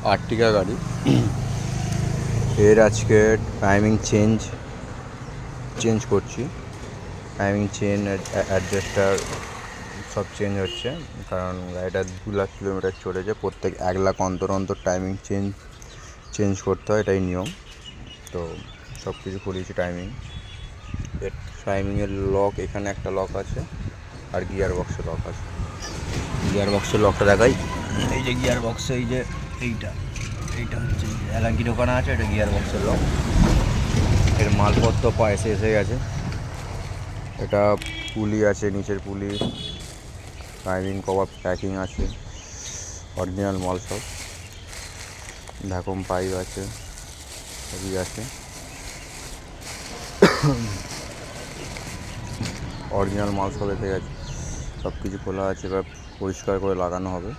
আর্টিকা গাড়ি। এর আজকে টাইমিং চেঞ্জ করছি। টাইমিং চেন অ্যাডজাস্টার সব চেঞ্জ হচ্ছে, কারণ গাড়িটা 2 লাখ কিলোমিটার চলেছে। প্রত্যেক 1 লাখ অন্তর অন্তর টাইমিং চেঞ্জ করতে হয়, এটাই নিয়ম। তো সব কিছু করিয়েছি। টাইমিংয়ের লক, এখানে একটা লক আছে, আর গিয়ার বক্সে লক আছে। গিয়ার বক্সের লকটা দেখাই। এই যে গিয়ার বক্সে এই যে এইটা হচ্ছে অ্যালাঙ্কি ঢোকানো আছে, এটা গিয়ার বক্সের লক। এর মালপত্র পায়েসে এসে গেছে। এটা পুলি আছে, নিচের পুলি, টাইমিং কভার প্যাকিং আছে, অরিজিনাল মাল সব। ভ্যাকুম পাইপ আছে, সবই আছে, অরিজিনাল মাল সব এসে গেছে। সব কিছু খোলা আছে, এবার পরিষ্কার করে লাগানো হবে।